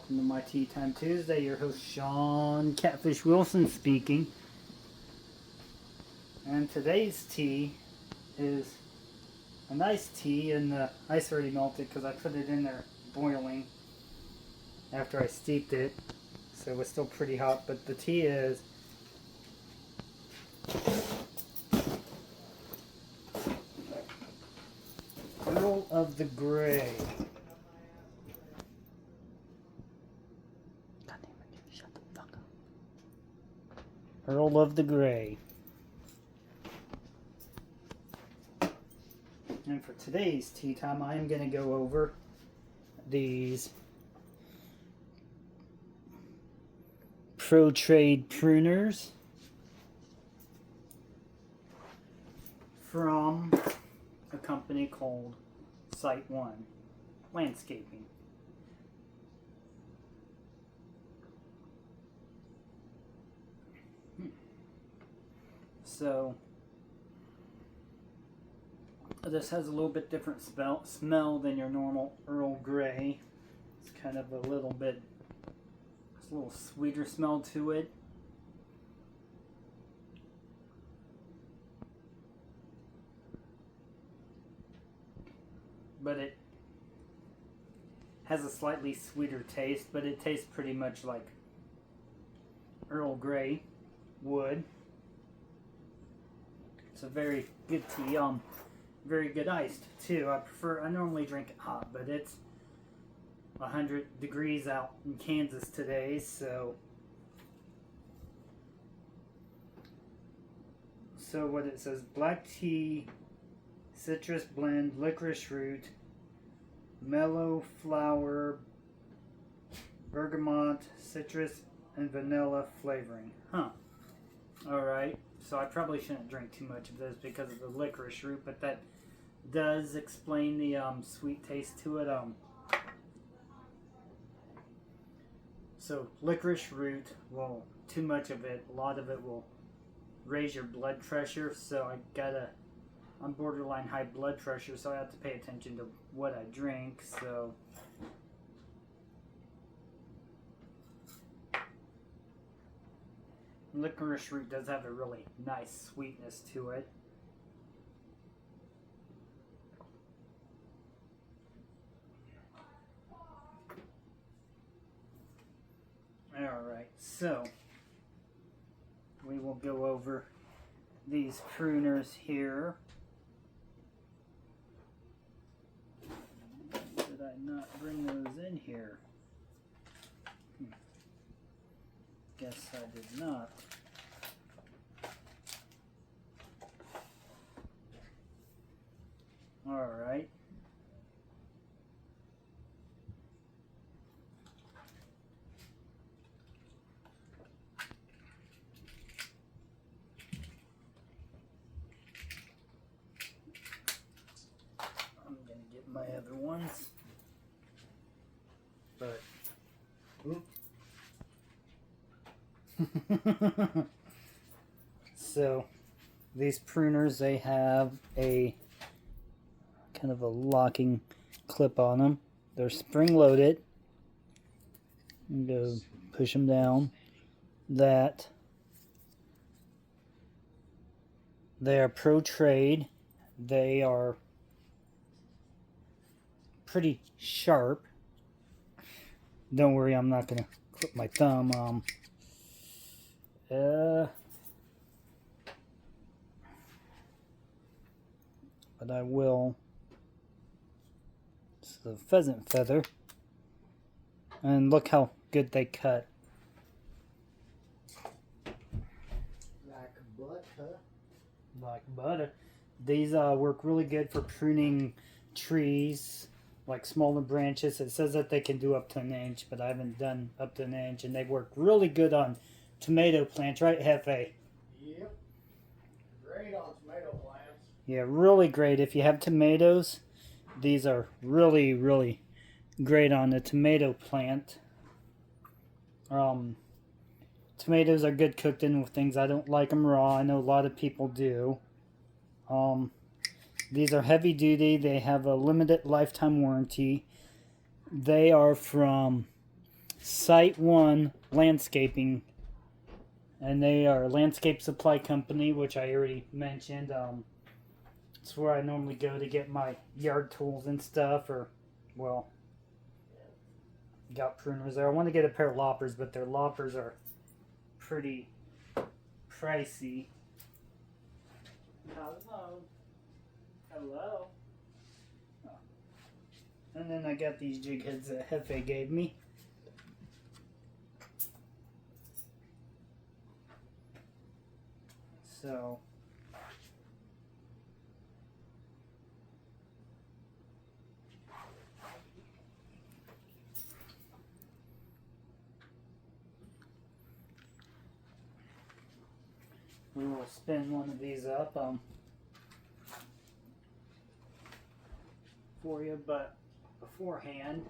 welcome to my Tea Time Tuesday. Your host Sean Catfish Wilson speaking. And today's tea is a nice tea, and the ice already melted because I put it in there boiling after I steeped it. So it was still pretty hot, but the tea is Earl of the Grey. Shut the fuck up. Earl of the Grey. And for today's tea time, I am going to go over these Pro Trade pruners from a company called Site One Landscaping. So this has a little bit different smell than your normal Earl Grey. It's kind of a little bit, it's a little sweeter smell to it. But it has a slightly sweeter taste, but it tastes pretty much like Earl Grey would. It's a very good tea. Very good iced too. I normally drink it hot, but it's 100 degrees out in Kansas today, so what it says: black tea, citrus blend, licorice root, mellow flower, bergamot, citrus, and vanilla flavoring. Huh. Alright, so I probably shouldn't drink too much of this because of the licorice root, but that does explain the sweet taste to it. So licorice root, well, too much of it, a lot of it will raise your blood pressure, so I'm borderline high blood pressure, so I have to pay attention to what I drink. So licorice root does have a really nice sweetness to it. Alright, so we will go over these pruners here. Did I not bring those in here? Guess I did not. Alright. I'm going to get my other ones. But, so these pruners, they have a kind of a locking clip on them. They're spring loaded. Go push them down. That they are Pro Trade. They are pretty sharp. Don't worry, I'm not gonna clip my thumb. But I will. It's the pheasant feather, and look how good they cut. Like butter. Like butter. These work really good for pruning trees, like smaller branches. It says that they can do up to an inch, but I haven't done up to an inch, and they work really good on tomato plants, right, Hefe? Yep. Great on tomato plants. Yeah, really great. If you have tomatoes, these are really, really great on the tomato plant. Tomatoes are good cooked in with things. I don't like them raw. I know a lot of people do. These are heavy duty. They have a limited lifetime warranty. They are from Site One Landscaping, and they are a landscape supply company, which I already mentioned. It's where I normally go to get my yard tools and stuff, or, well, got pruners there. I want to get a pair of loppers, but their loppers are pretty pricey. Hello. Hello. Oh. And then I got these jig heads that Hefe gave me. So we will spin one of these up for you, but beforehand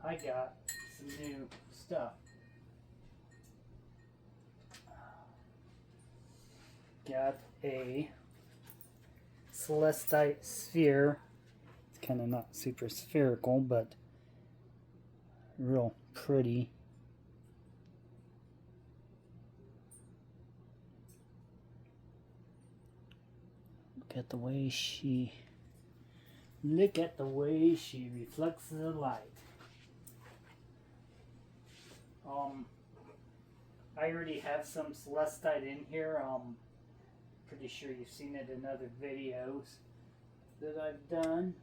I got some new stuff. Got a celestite sphere. It's kind of not super spherical, but real pretty. Look at the way she reflects the light. I already have some celestite in here. Pretty sure you've seen it in other videos that I've done.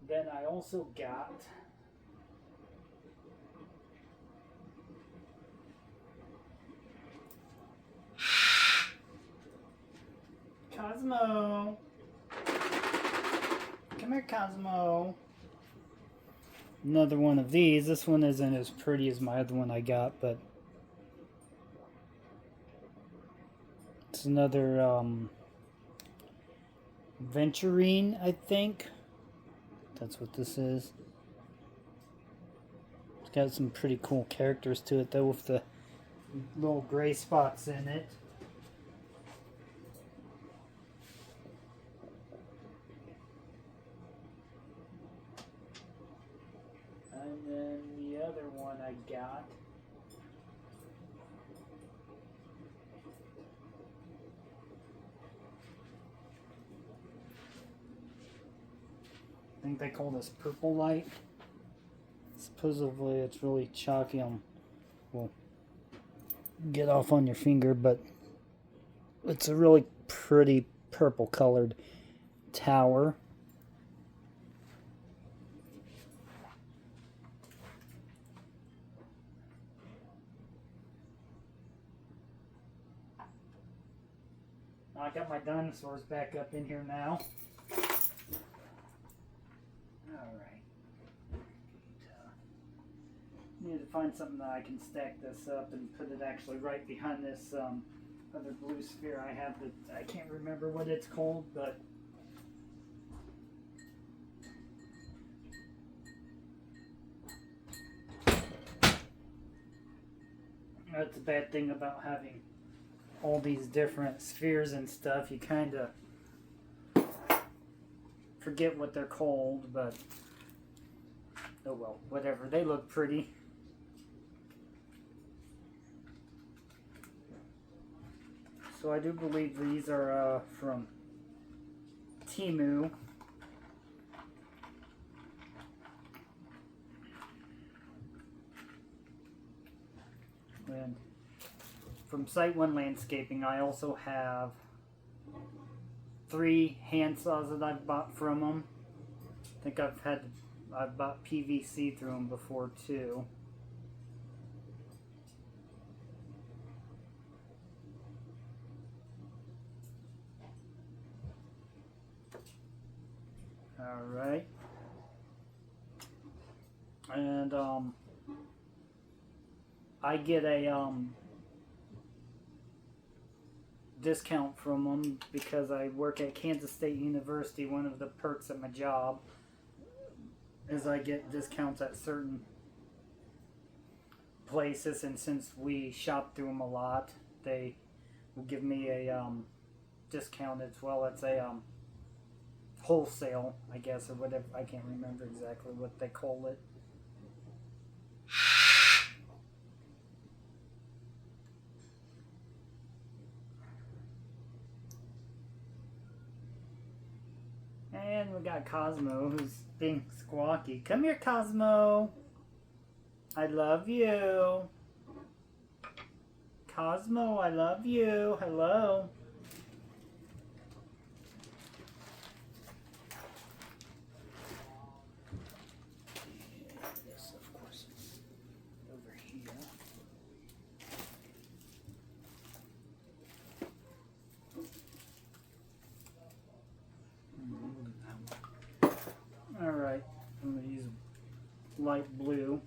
Then I also got Cosmo. Come here, Cosmo. Another one of these. This one isn't as pretty as my other one I got, but it's another Venturine, I think. That's what this is. It's got some pretty cool characters to it, though, with the little gray spots in it. And then the other one I got I think they call this purple light. Supposedly it's really chalky. Will get off on your finger, but it's a really pretty purple colored tower. I got my dinosaurs back up in here now. Alright. Need to find something that I can stack this up and put it actually right behind this other blue sphere I have that I can't remember what it's called, but that's the bad thing about having all these different spheres and stuff. You kind of forget what they're called, but oh well, whatever. They look pretty. So I do believe these are from Temu. And from Site One Landscaping, I also have 3 hand saws that I've bought from them. I think I've bought PVC through them before too. All right. And I get a discount from them because I work at Kansas State University. One of the perks at my job is I get discounts at certain places, and since we shop through them a lot, they will give me a discount as well. It's a wholesale, I guess, or whatever. I can't remember exactly what they call it. And we got Cosmo, who's being squawky. Come here, Cosmo. I love you. Cosmo, I love you. Hello. This, of course, over here. Alright, I'm going to use light blue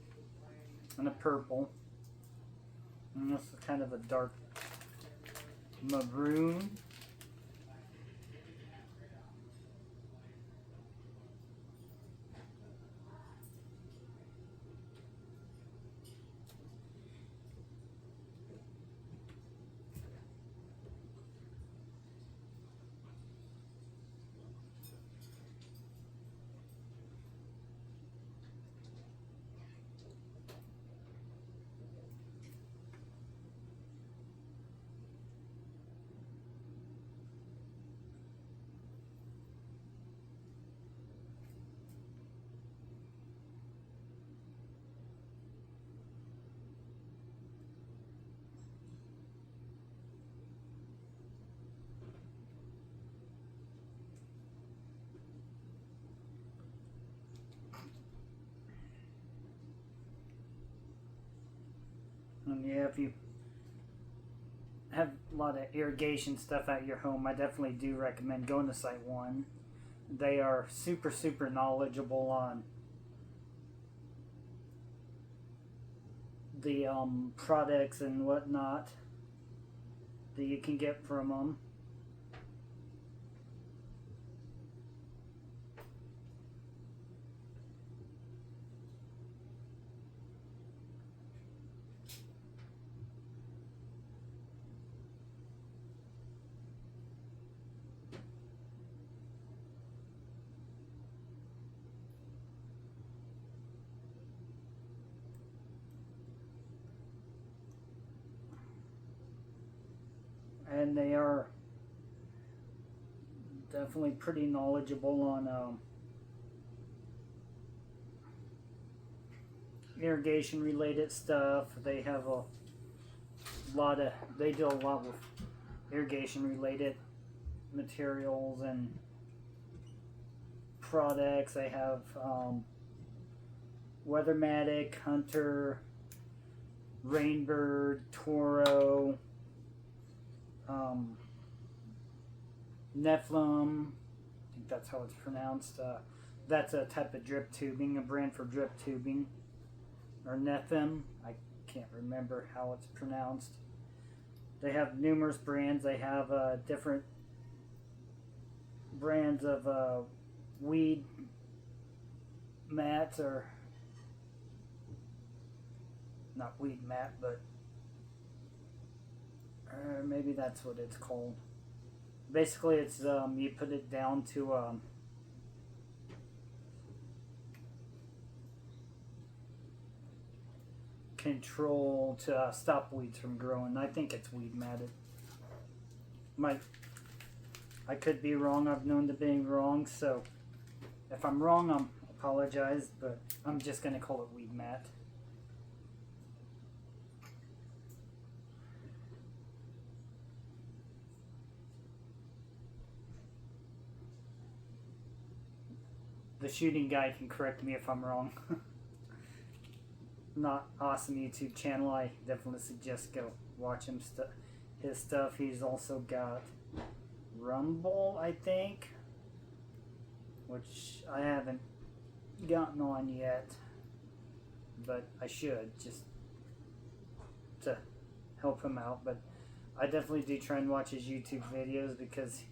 and a purple. And this is kind of a dark maroon. And yeah, if you have a lot of irrigation stuff at your home, I definitely do recommend going to Site One. They are super knowledgeable on the products and whatnot that you can get from them. And they are definitely pretty knowledgeable on irrigation related stuff. They have they do a lot with irrigation related materials and products. They have Weathermatic, Hunter, Rainbird, Toro, Nephilim, I think that's how it's pronounced. That's a type of drip tubing, a brand for drip tubing. Or Nephilim, I can't remember how it's pronounced. They have numerous brands. They have different brands of weed mats, or not weed mat, but maybe that's what it's called. Basically, it's you put it down to control to stop weeds from growing. I think it's weed matted. I could be wrong. I've known to being wrong, so if I'm wrong, I apologize, but I'm just gonna call it weed mat. The shooting guy can correct me if I'm wrong. Not awesome YouTube channel. I definitely suggest go watch his stuff. He's also got Rumble, I think, which I haven't gotten on yet, but I should, just to help him out. But I definitely do try and watch his YouTube videos because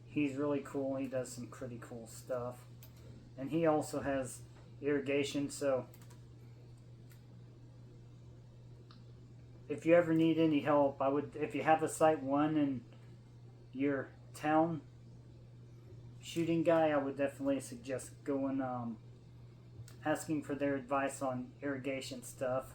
he's really cool. He does some pretty cool stuff. And he also has irrigation, so if you ever need any help, I would, if you have a Site 1 in your town, shooting guy, I would definitely suggest going, asking for their advice on irrigation stuff.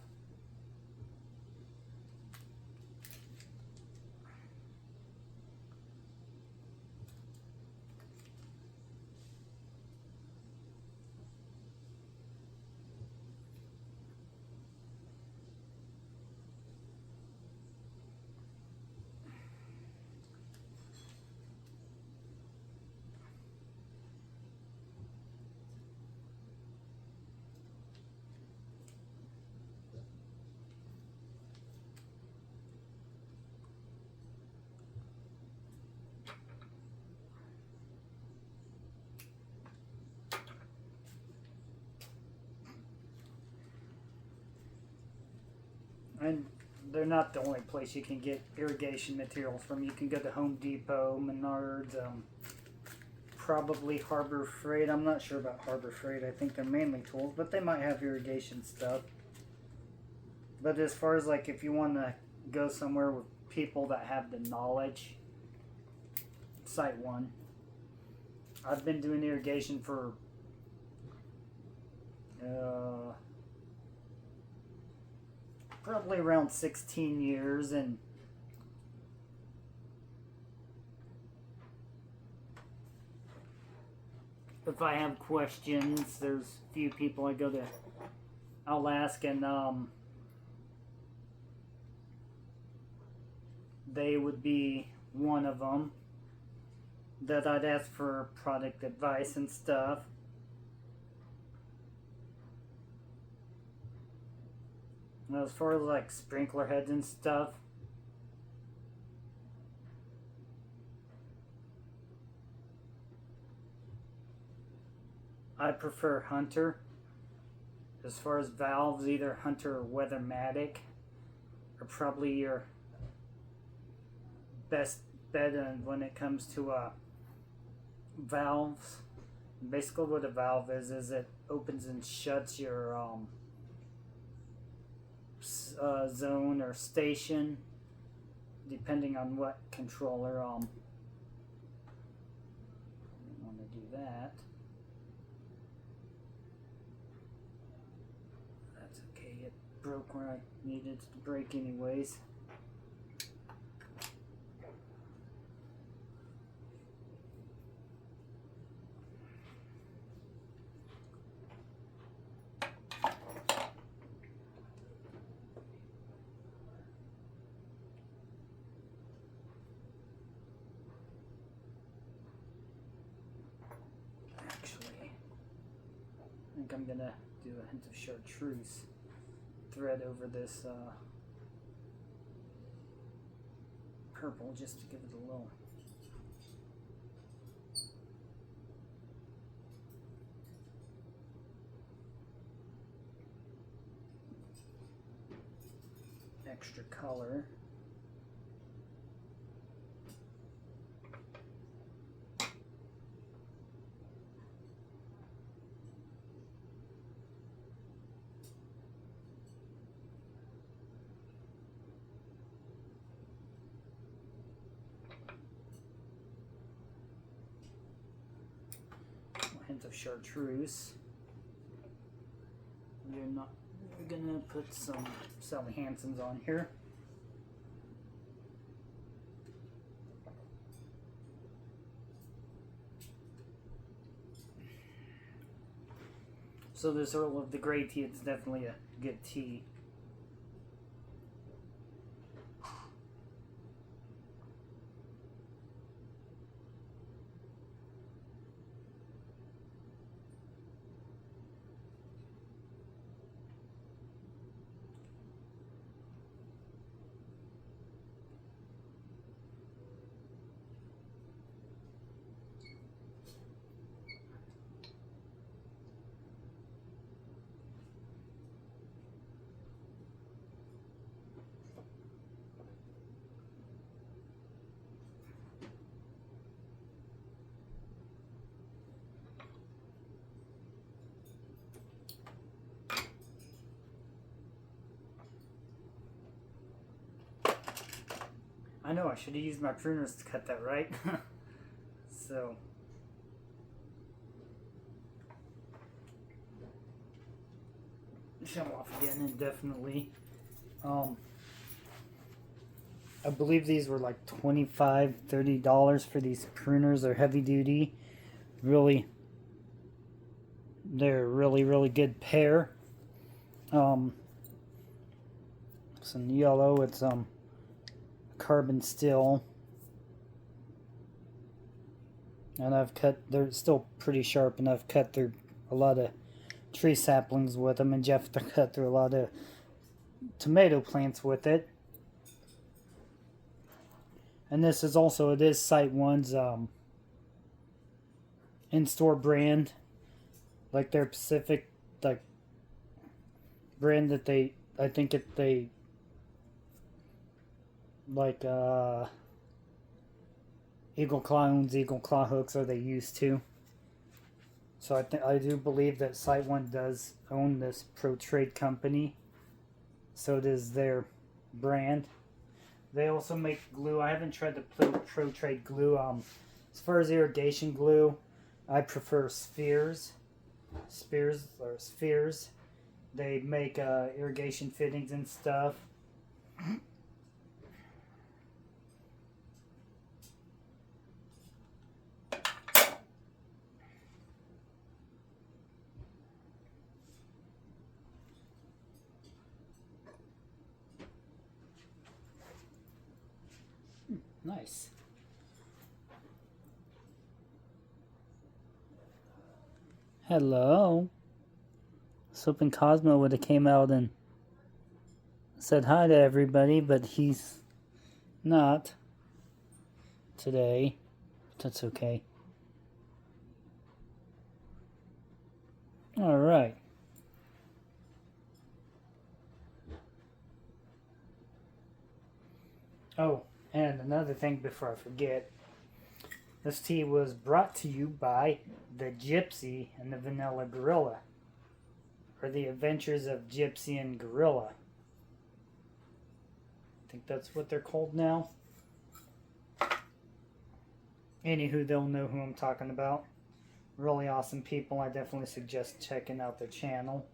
And they're not the only place you can get irrigation materials from. You can go to Home Depot, Menards, probably Harbor Freight. I'm not sure about Harbor Freight. I think they're mainly tools, but they might have irrigation stuff. But as far as like if you want to go somewhere with people that have the knowledge, Site 1. I've been doing irrigation for probably around 16 years, and if I have questions, there's a few people I'll ask, and they would be one of them that I'd ask for product advice and stuff. Now, as far as like sprinkler heads and stuff, I prefer Hunter. As far as valves, either Hunter or Weathermatic are probably your best bet when it comes to valves. Basically what a valve is it opens and shuts your zone or station, depending on what controller you want to do that. That's okay, it broke where I needed it to break anyways. I think I'm gonna do a hint of chartreuse thread over this purple just to give it a little extra color. Hint of chartreuse. We're gonna put some Sally Hansen's on here. So this Earl of the Grey tea, it's definitely a good tea. I know I should have used my pruners to cut that, right? So show off again indefinitely. I believe these were like $25-$30 for these pruners. They're heavy duty. Really, they're really good pair. It's in yellow. It's carbon steel. And I've cut, they're still pretty sharp, and I've cut through a lot of tree saplings with them, and Jeff cut through a lot of tomato plants with it. And this is also, it is SiteOne's in-store brand, like their Pacific, like brand that they, I think they like Eagle Claw owns Eagle Claw hooks, or they used to. So I do believe that SiteOne does own this Pro Trade company. So it is their brand. They also make glue. I haven't tried the Pro Trade glue. As far as irrigation glue, I prefer Spheres. Spheres. They make irrigation fittings and stuff. Nice. Hello. I was hoping Cosmo would have came out and said hi to everybody, but he's not today. That's okay. All right. Oh, and another thing before I forget, this tea was brought to you by the Gypsy and the Vanilla Gorilla, or the Adventures of Gypsy and Gorilla. I think that's what they're called now. Anywho, they'll know who I'm talking about. Really awesome people. I definitely suggest checking out their channel.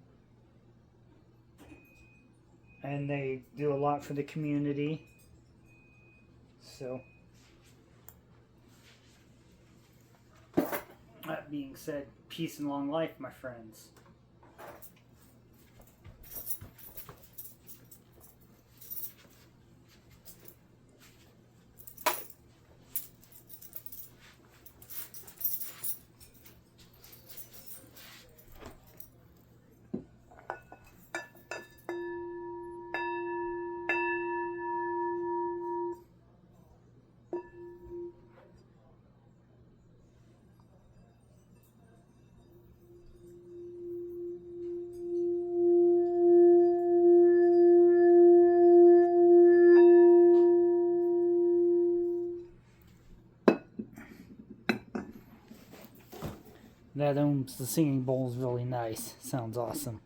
And they do a lot for the community. So, that being said, peace and long life, my friends. That the singing bowl is really nice. Sounds awesome.